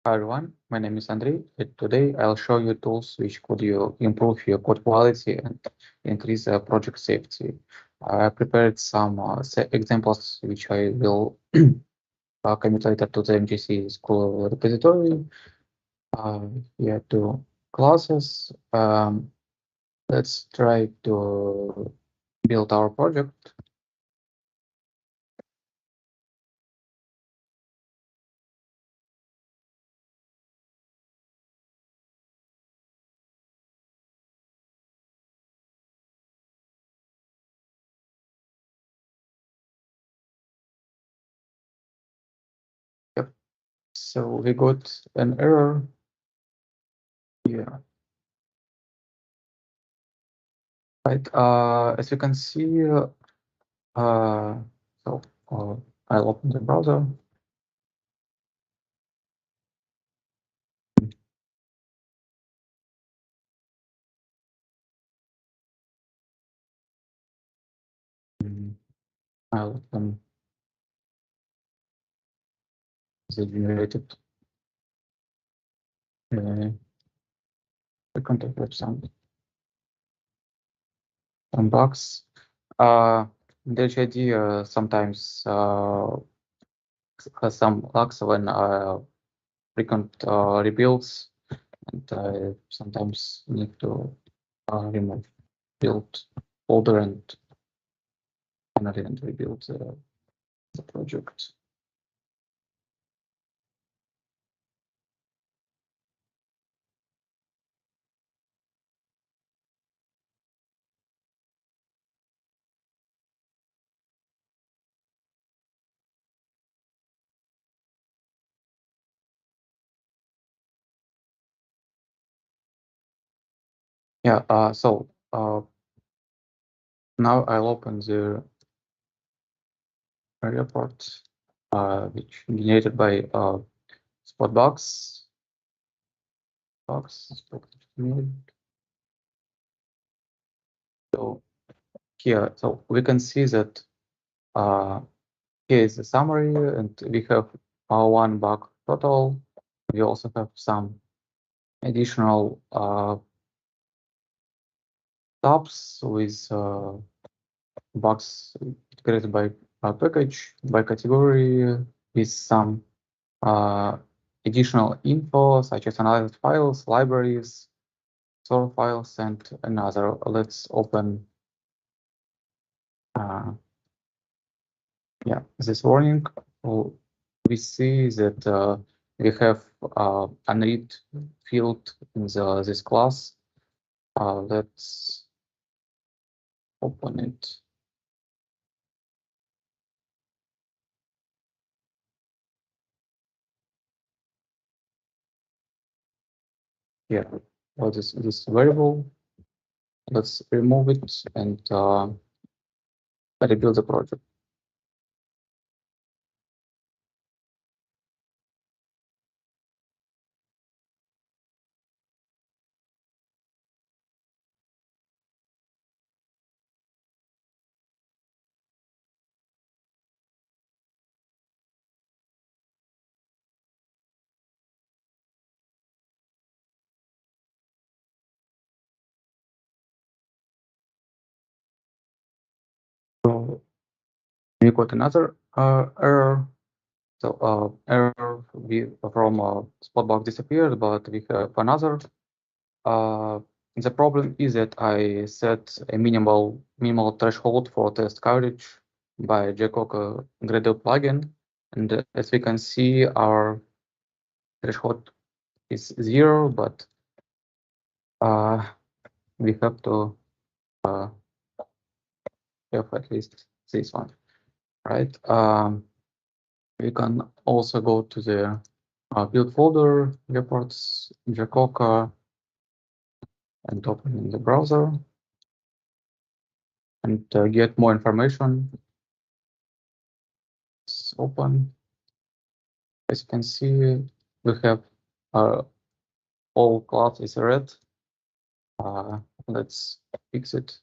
Hi everyone, my name is Andrei, and today I'll show you tools which could improve your code quality and increase project safety. I prepared some examples which I will commit later to the MJC School repository. Here two classes. Let's try to build our project. Yep. So we got an error here. Right. As you can see, I'll open the browser. I'll open the generated the contact with some bugs. The HID sometimes has some bugs when frequent rebuilds, and sometimes need to remove build folder and finally rebuild the project. Yeah. So now I'll open the report which generated by SpotBugs. So here, so we can see that here is the summary, and we have our one bug total. We also have some additional tabs with bugs created by package, by category, with some additional info such as analyzed files, libraries, source files, and another. Let's open this warning. We see that we have unread field in this class. Let's open it. Yeah, this variable. Let's remove it and rebuild the project. So we got another error. So error from SpotBugs disappeared, but we have another. The problem is that I set a minimal threshold for test coverage by Jcoca Gradle plugin, and as we can see, our threshold is 0, but we have to have at least this one, right? We can also go to the build folder, reports, Jcoca, and open in the browser and get more information. Let's open. As you can see, we have all class is red. Let's fix it.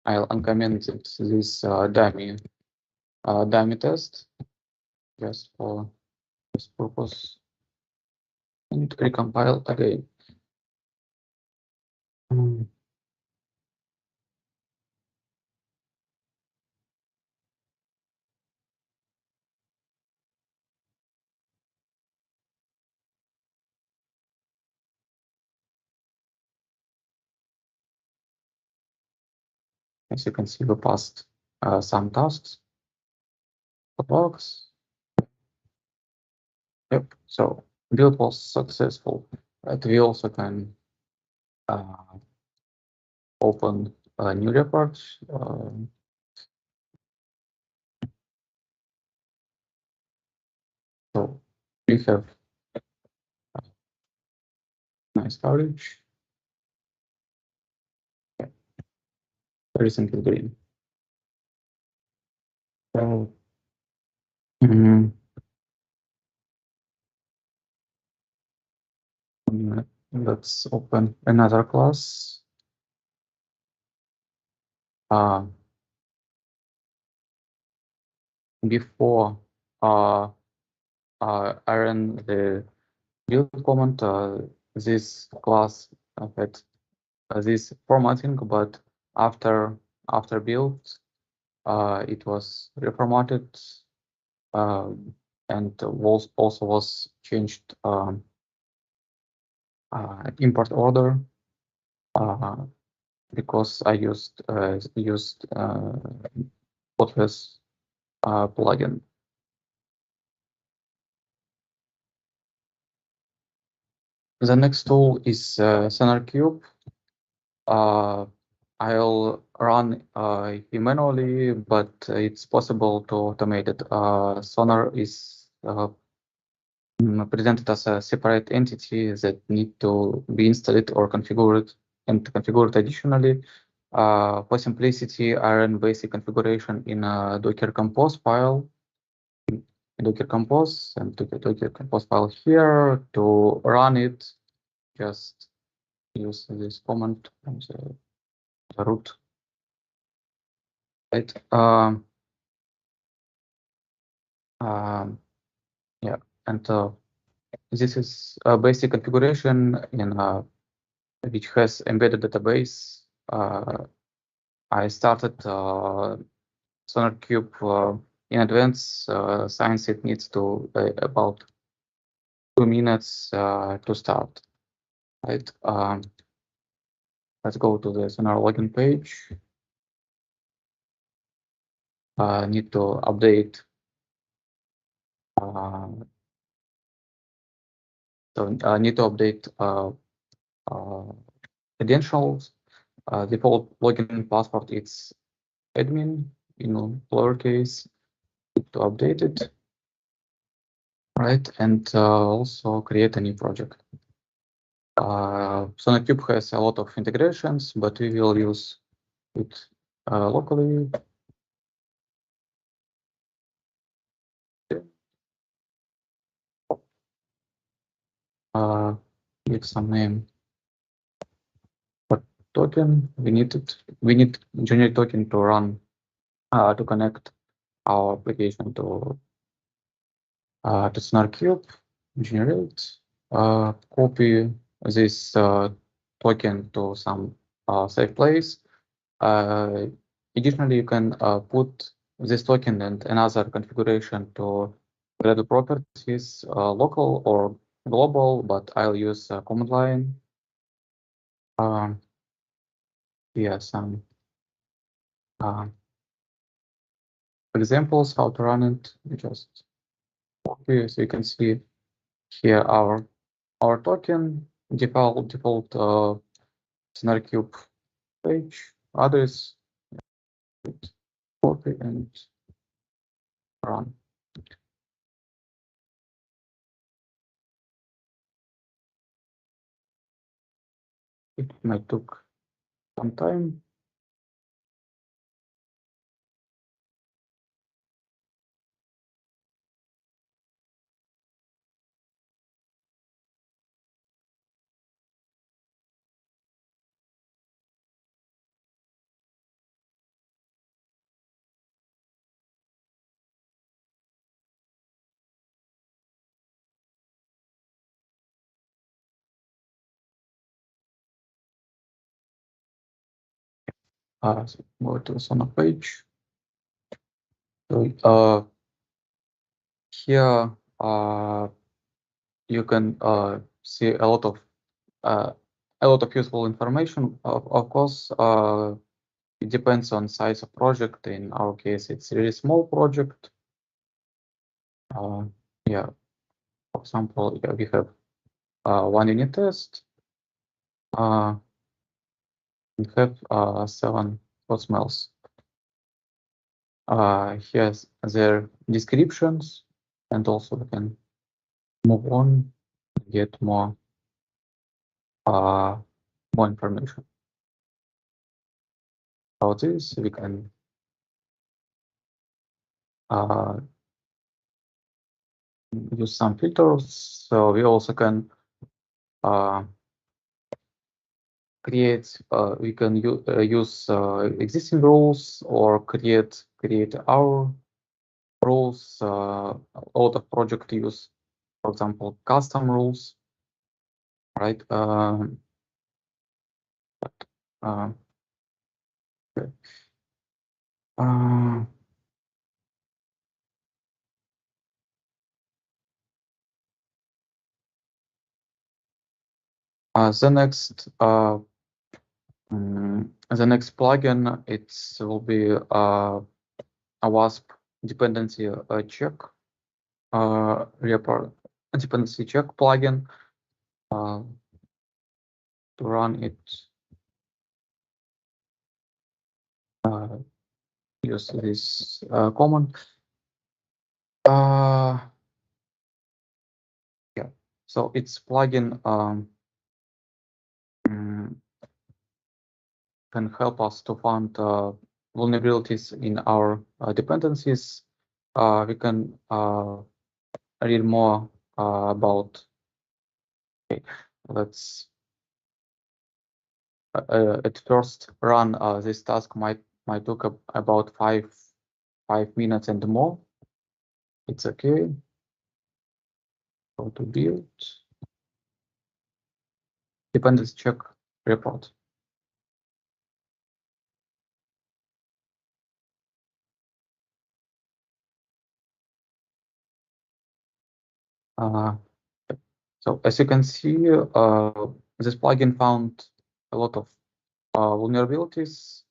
I'll uncomment this dummy test just for this purpose and recompile again. As you can see, we passed some tasks. Box. Yep. So build was successful. But we also can open a new report. So we have nice coverage. Yeah. Recently green. So let's open another class. Before I ran the build command, this class had this formatting, but after build, it was reformatted and also was changed import order because I used Spotless plugin. The next tool is SonarQube. I'll run manually, but it's possible to automate it. Sonar is presented as a separate entity that need to be installed or configured additionally. For simplicity, I run basic configuration in a Docker Compose file. Docker Compose and Docker Compose file here. To run it, just use this command from the root. Right. Yeah, and this is a basic configuration in which has embedded database. I started SonarQube in advance, since it needs to about 2 minutes to start. Right. Let's go to the Sonar login page. Need to update. So need to update credentials. Default login password is admin in lowercase. To update it, right, and also create a new project. SonarQube has a lot of integrations, but we will use it locally. Give some name. But token, we need generic token to run to connect our application to SonarQube. Generate, copy this token to some safe place. Additionally, you can put this token and another configuration to Gradle properties, local or global, but I'll use command line. Yeah, some examples how to run it. Just copy, so you can see here our token default SonarQube page address. Copy and run. It might take some time. So go to Sonar page. So here you can see a lot of useful information. Of course, it depends on size of project. In our case, it's a really small project. Yeah, for example, we have one unit test. We have 7 hot smells. Here's their descriptions, and also we can move on, get more information about this. We can use some filters. So we also can create. We can use existing rules or create our rules. A lot of projects use, for example, custom rules, right? Okay. The next plugin, it will be a WASP dependency check dependency check plugin. To run it, use this command. Yeah, so it's plugin can help us to find vulnerabilities in our dependencies. We can read more about. Okay, let's at first run this task might take about 5 minutes and more. It's okay. Go to build. Dependency check report. So as you can see, this plugin found a lot of vulnerabilities.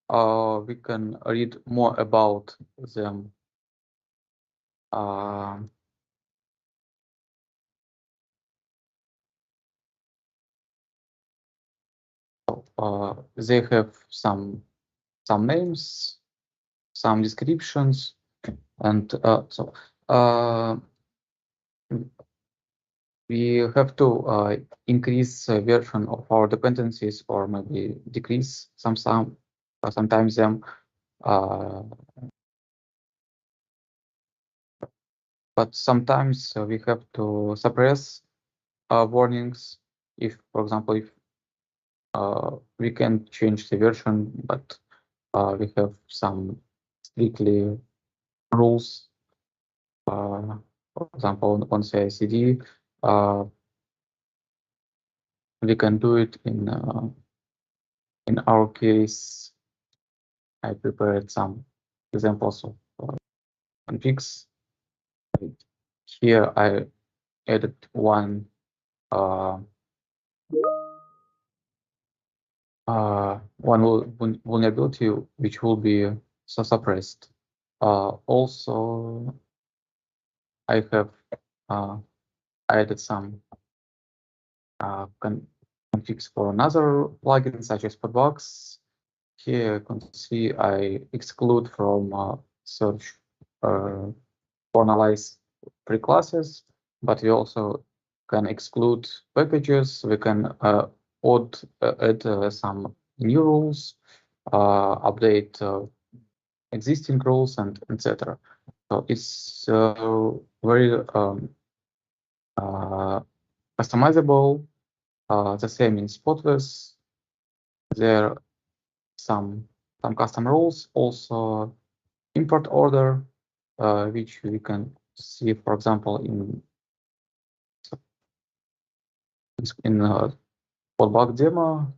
We can read more about them. They have some names, some descriptions, and we have to increase version of our dependencies, or maybe decrease sometimes them. But sometimes we have to suppress warnings. If, for example, if we can change the version, but we have some strictly rules. For example, on CI/CD, we can do it in our case. I prepared some examples of configs. Here I added one vulnerability which will be suppressed. Also, I have added some configs for another plugin such as SpotBugs. Here you can see I exclude from search for analyze pre-classes, but we also can exclude packages. We can add some new rules, update existing rules, and etc. So it's very customizable. The same in Spotless. There are some custom rules, also import order, which we can see, for example, in SpotBug demo.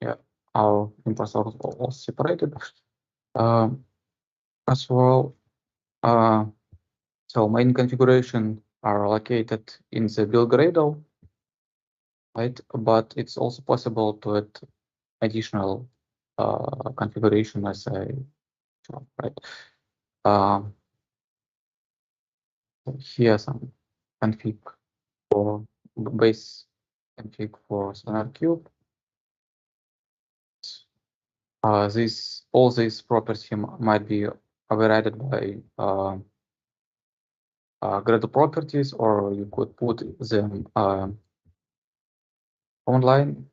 Yeah, our import source was separated as well. So main configuration are located in the build Gradle, right? But it's also possible to add additional configuration as I show, right? Here some config for base config for SonarQube. All these properties might be overridden by Gradle properties, or you could put them online.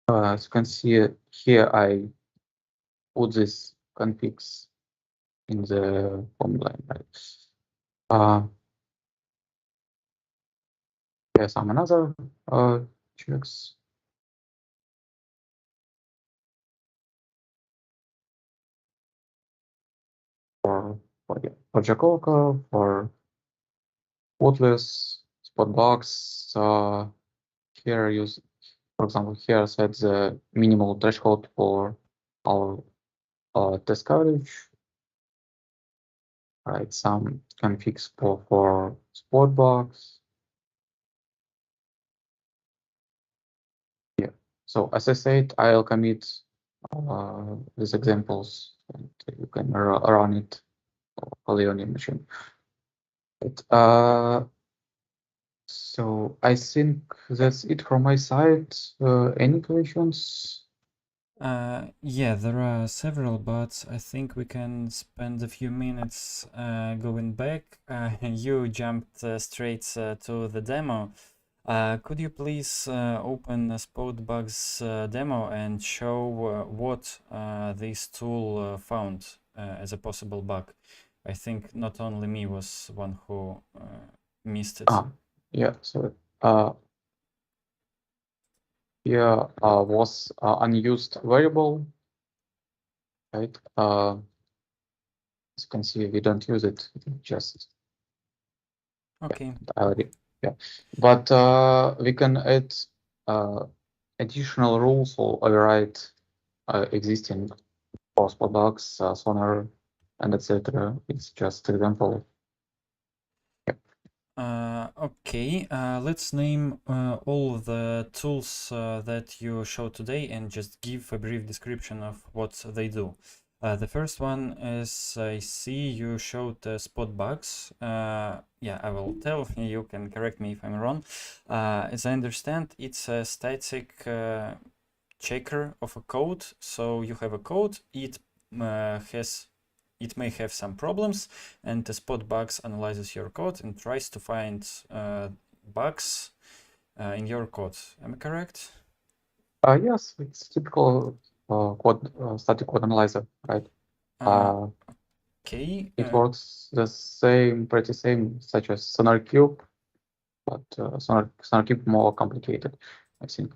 As you can see here, I put these configs in the online, right? Here's some another checks. For Jacoca, for Spotless, SpotBugs. Here use, for example, here set the minimal threshold for our test coverage. Right, some configs for SpotBugs. Yeah. So as I said, I'll commit these examples, and you can run it fully on your machine. Right. So I think that's it from my side. Any questions? Yeah, there are several, but I think we can spend a few minutes going back. You jumped straight to the demo. Could you please open a SpotBugs demo and show what this tool found as a possible bug? I think not only me was one who missed it. Yeah. So here was unused variable, right? As you can see, we don't use it. Just okay. Yeah, but we can add additional rules or override existing SpotBugs, Sonar, and etc. It's just example. Okay, let's name all the tools that you showed today and just give a brief description of what they do. The first one is, I see you showed SpotBugs. Yeah, I will tell, you can correct me if I'm wrong. As I understand, it's a static checker of a code. So you have a code, it may have some problems, and the SpotBugs analyzes your code and tries to find bugs in your code. Am I correct? Yes, it's typical static code analyzer, right? Okay. It works the same, pretty same, such as SonarQube, but SonarQube more complicated, I think.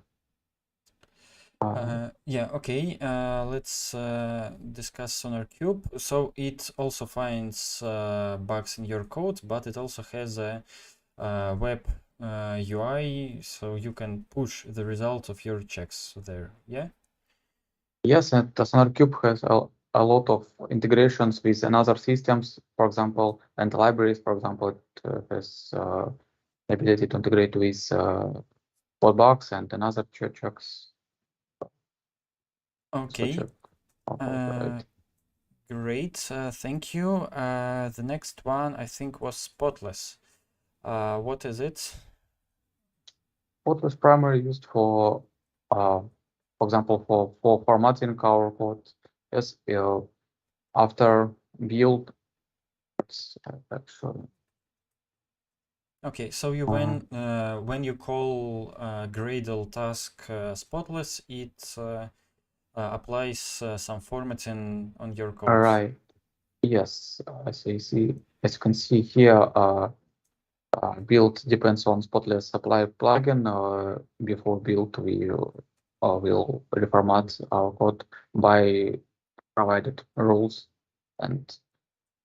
Yeah, okay. Let's discuss SonarQube. So it also finds bugs in your code, but it also has a web UI, so you can push the result of your checks there. Yeah. Yes, and the SonarQube has a lot of integrations with another systems, for example, and libraries. For example, it has the ability to integrate with SpotBugs and another checks. Okay. Right. Great. Thank you. The next one I think was Spotless. What is it? Spotless primarily used for example, for formatting our code. Yes, after build, it's actually. Okay, so you when you call Gradle task Spotless, it applies some formatting on your code. Right. Yes, as you can see here, build depends on Spotless supply plugin. Before build, we will reformat our code by provided rules, and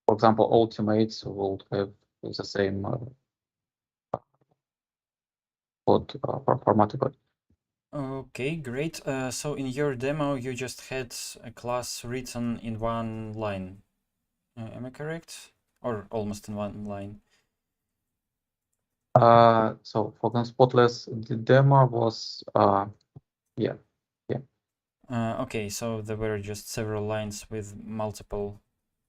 for example, ultimates will have the same code formatted code. Okay, great. So in your demo, you just had a class written in one line. Am I correct? Or almost in one line? So for the Spotless, the demo was, yeah. Okay, so there were just several lines with multiple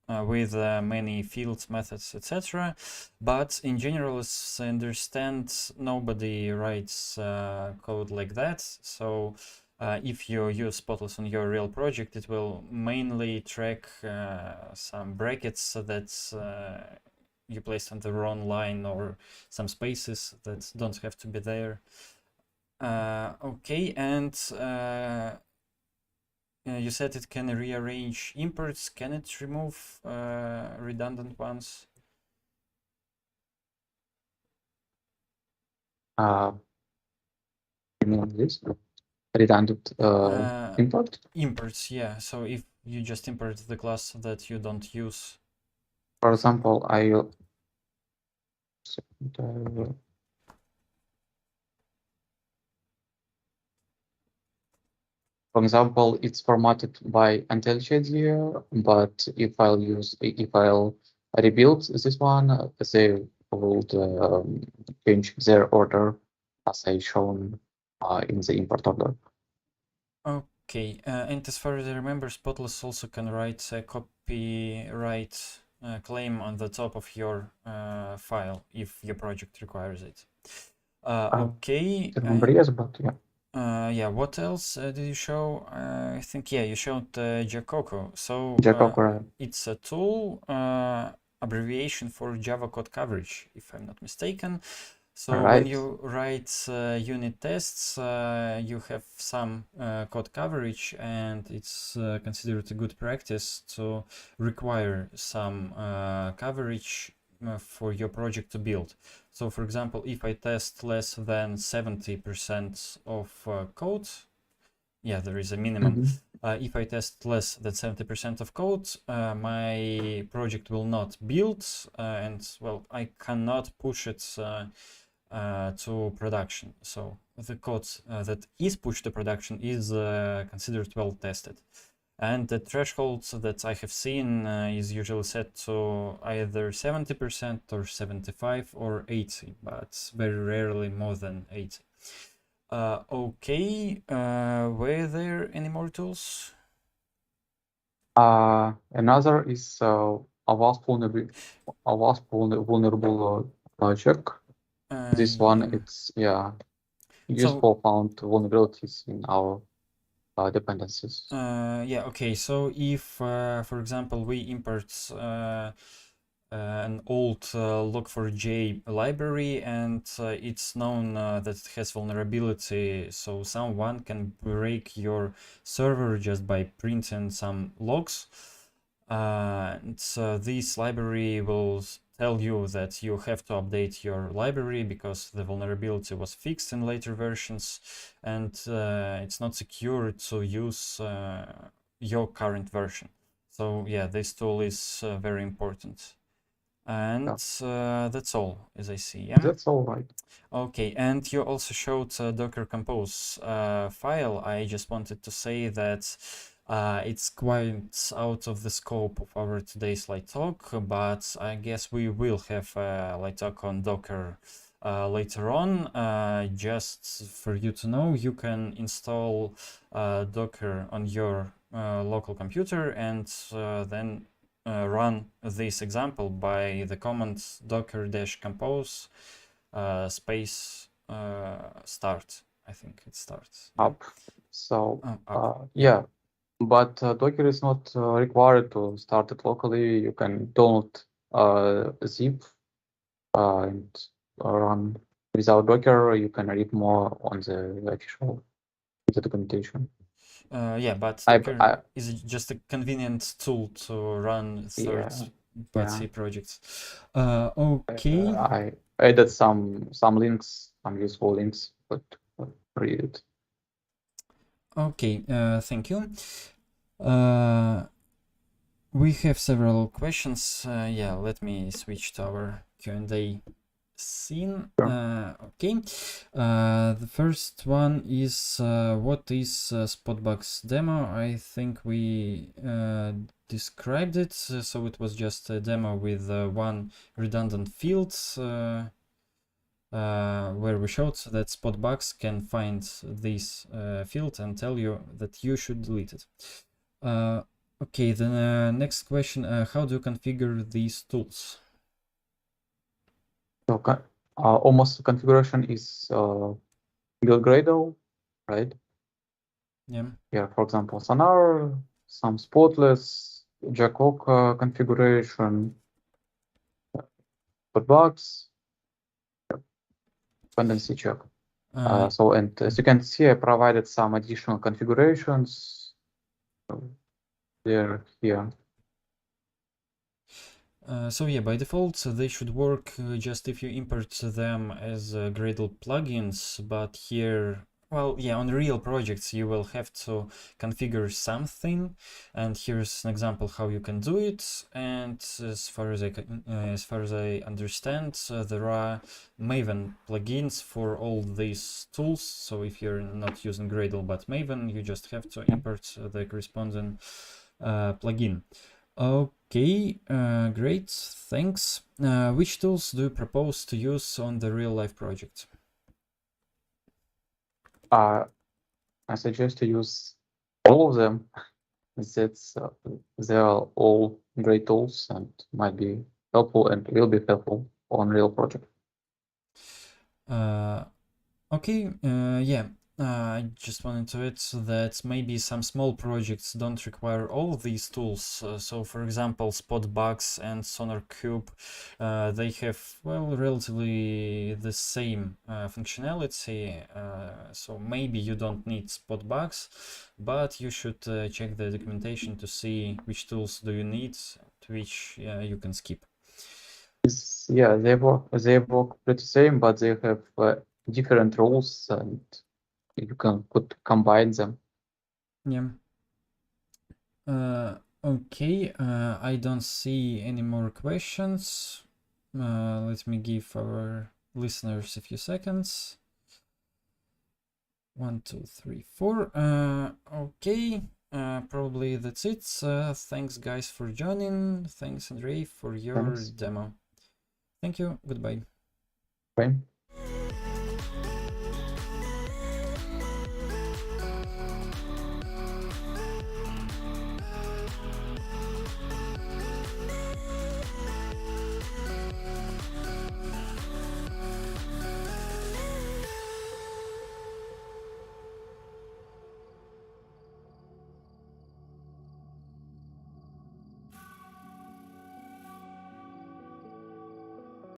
with many fields, methods, etc. But in general, as I understand, nobody writes code like that. So if you use Spotless on your real project, it will mainly track some brackets that you placed on the wrong line or some spaces that don't have to be there. Okay, and you said it can rearrange imports. Can it remove redundant ones? You mean this redundant import? Imports, yeah. So if you just import the class that you don't use. For example, for example, it's formatted by IntelliJ, but if I'll rebuild this one, they would change their order as I shown in the import order. Okay, and as far as I remember, Spotless also can write a copyright claim on the top of your file if your project requires it. Okay. I remember, yes, but yeah. Yeah, what else did you show? I think, yeah, you showed Jacoco. So Jacoco, it's a tool, abbreviation for Java code coverage, if I'm not mistaken. So when right. you write unit tests, you have some code coverage, and it's considered a good practice to require some coverage for your project to build. So for example, if I test less than 70% of code, yeah, there is a minimum. If I test less than 70% of code, my project will not build, and well, I cannot push it to production. So the code that is pushed to production is considered well tested. And the threshold that I have seen is usually set to either 70% or 75 or 80, but very rarely more than 80. Okay, were there any more tools? Another is a WASP vulnerable check. This one, Yeah. it's useful found vulnerabilities in our dependencies. Yeah, okay, so if, for example, we import an old log4j library and it's known that it has vulnerability, so someone can break your server just by printing some logs. And this library will tell you that you have to update your library because the vulnerability was fixed in later versions, and it's not secure to use your current version. So yeah, this tool is very important. And that's all, as I see. Yeah. That's all right. Okay, and you also showed Docker Compose file. I just wanted to say that it's quite out of the scope of our today's light talk, but I guess we will have a light talk on Docker later on. Just for you to know, you can install Docker on your local computer and then run this example by the command docker-compose space start. I think it starts. Yeah? Up. So Up. yeah, but Docker is not required to start it locally. You can download zip and run without Docker. You can read more on the official documentation. Yeah, but Docker is just a convenient tool to run third-party projects. Okay. I added some links, some useful links, but read it. Okay, thank you. We have several questions. Yeah, let me switch to our Q&A seen. Sure. Okay. The first one is what is SpotBugs demo? I think we described it. So it was just a demo with one redundant field where we showed that SpotBugs can find this field and tell you that you should delete it. Okay, the next question, how do you configure these tools? So almost configuration is build Gradle, right? Yeah. Yeah, for example, Sonar, some Spotless, Jacob configuration, SpotBugs, dependency check. So, and as you can see, I provided some additional configurations. They're here. So yeah, by default, they should work just if you import them as Gradle plugins, but here, well, yeah, on real projects, you will have to configure something, and here's an example how you can do it. And as far as I understand, there are Maven plugins for all these tools. So if you're not using Gradle but Maven, you just have to import the corresponding plugin. Okay, great, thanks. Which tools do you propose to use on the real-life project? I suggest to use all of them. That's they are all great tools and might be helpful and will be helpful on real project. Okay, yeah. I just wanted to add that maybe some small projects don't require all of these tools. So, for example, SpotBugs and SonarQube, they have, well, relatively the same functionality. So maybe you don't need SpotBugs, but you should check the documentation to see which tools do you need, which you can skip. Yeah, they work pretty same, but they have different rules, and you could combine them. Yeah. Okay, I don't see any more questions. Let me give our listeners a few seconds. 1, 2, 3, 4. Okay, probably that's it. Thanks, guys, for joining. Thanks, Andrei, for your Thanks. demo. Thank you. Goodbye. Bye.